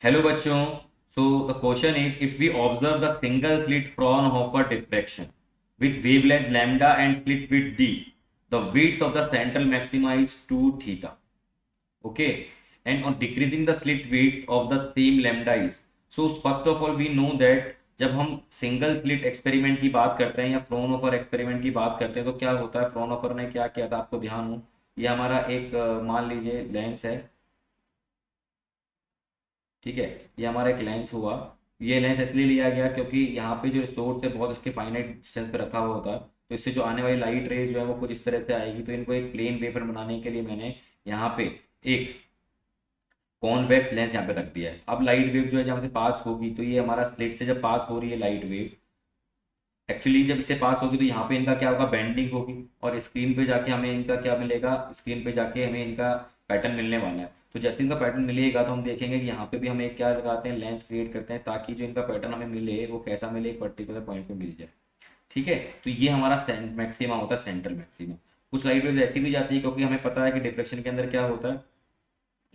Hello बच्चों। So the question is if we observe the single slit Fraunhofer diffraction with wavelength lambda and slit width d, the width of the central maxima is 2 theta. Okay, and on decreasing the slit width of the same lambda is, so first of all we know that जब हम single slit experiment की बात करते हैं या Fraunhofer experiment की बात करते हैं तो क्या होता है। फ्रॉनहोफर ने क्या किया था, आपको ध्यान हो, ये हमारा एक मान लीजिए लेंस है। ठीक है, ये हमारा एक लेंस हुआ। ये लेंस इसलिए लिया गया क्योंकि यहाँ पे जो सोर्स है बहुत उसके फाइनाइट डिस्टेंस पे रखा हुआ होता है, तो इससे जो आने वाली लाइट रेज जो है वो कुछ इस तरह से आएगी। तो इनको एक प्लेन वेफर बनाने के लिए मैंने यहाँ पे एक कॉन्वेक्स लेंस यहाँ पे रख दिया है। अब लाइट वेव जो है जहाँ से पास होगी, तो ये हमारा स्लिट से जब पास हो रही है लाइट वेव, एक्चुअली जब इससे पास होगी तो यहाँ पे इनका क्या होगा, बेंडिंग होगी, और स्क्रीन पे जाके हमें इनका क्या मिलेगा, स्क्रीन पे जाके हमें इनका पैटर्न मिलने वाला है। तो जैसे इनका पैटर्न मिलेगा तो हम देखेंगे कि यहाँ पे भी हम एक क्या लगाते हैं, लेंस क्रिएट करते हैं ताकि जो इनका पैटर्न हमें मिले वो कैसा मिले, एक पर्टिकुलर पॉइंट पे मिल जाए। ठीक है, तो ये हमारा मैक्सिमा होता है, सेंट्रल मैक्सिमा। कुछ लाइट वेव्स ऐसी भी जाती है क्योंकि हमें पता है कि डिफ्लेक्शन के अंदर क्या होता है,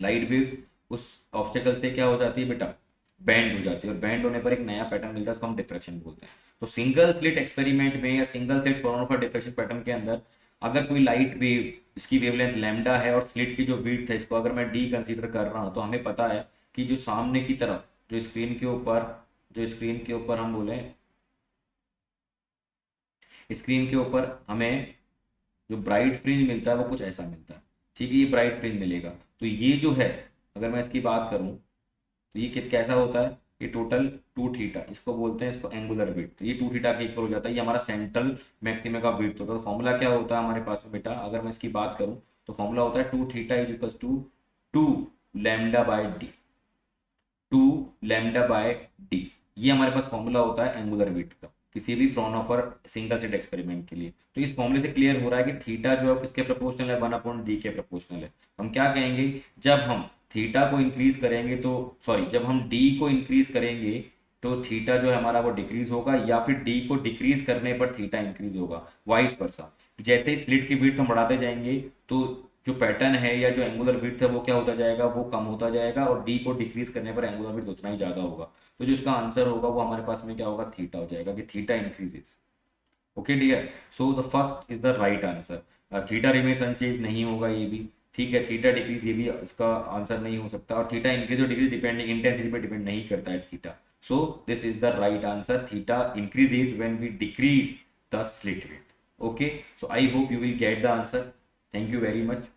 लाइट वेव्स उस ऑब्स्टेकल से क्या हो जाती है बेटा, बैंड हो जाती है, और बैंड होने पर एक नया पैटर्न मिलता है, उसको हम डिफ्रेक्शन बोलते हैं। तो सिंगल स्लिट एक्सपेरिमेंट में या single slit Fraunhofer diffraction pattern के अंदर अगर कोई लाइट वेव, इसकी वेवलेंथ लैम्डा है और स्लिट की जो विड्थ है इसको अगर मैं डी कंसीडर कर रहा हूँ, तो हमें पता है कि जो सामने की तरफ, जो स्क्रीन के ऊपर, जो स्क्रीन के ऊपर हम बोले, स्क्रीन के ऊपर हमें जो ब्राइट फ्रिंज मिलता है वो कुछ ऐसा मिलता है। ठीक है, ये ब्राइट फ्रिंज मिलेगा। तो ये जो है, अगर मैं इसकी बात करूं तो ये कैसा होता है, ये टोटल 2 थीटा, इसको बोलते हैं, इसको एंगुलर विड्थ। तो ये 2 थीटा के इक्वल हो जाता है, ये हमारा सेंट्रल मैक्सिमा का विड्थ होता है। तो फॉर्मूला क्या होता है हमारे पास में बेटा, अगर मैं इसकी बात करूं तो फॉर्मूला होता है 2 theta is equal to 2 lambda by D, 2 lambda by D. ये हमारे पास फॉर्मूला होता है एंगुलर विड्थ का किसी भी फ्रॉनहोफर सिंगल स्लिट एक्सपेरिमेंट के लिए। तो इस फॉर्मूले से क्लियर हो रहा है कि थीटा जो है किसके प्रोपोर्शनल है, 1/डी के प्रोपोर्शनल है। हम क्या कहेंगे, जब हम थीटा को इंक्रीज करेंगे तो, सॉरी, जब हम डी को इंक्रीज करेंगे तो थीटा जो है हमारा वो डिक्रीज होगा, या फिर डी को डिक्रीज करने पर थीटा इंक्रीज होगा, वाइस वर्सा। जैसे ही स्लिट की विड्थ हम बढ़ाते जाएंगे तो जो पैटर्न है या जो एंगुलर विड्थ है वो क्या होता जाएगा, वो कम होता जाएगा, और डी को डिक्रीज करने पर एंगुलर विड्थ उतना ही ज्यादा होगा। तो जो इसका आंसर होगा वो हमारे पास में क्या होगा, थीटा हो जाएगा, कि theta increases. Okay dear, so the first is the right answer. Theta remains unchange नहीं होगा ये भी। ठीक है, थीटा डिक्रीज ये भी इसका आंसर नहीं हो सकता, और थीटा इंक्रीज और डिक्रीज डिपेंडिंग इंटेंसिटी पे डिपेंड नहीं करता है theta. So this is the right answer, theta increases when we decrease the slit width. Okay, so I hope you will get the answer. Thank you very much.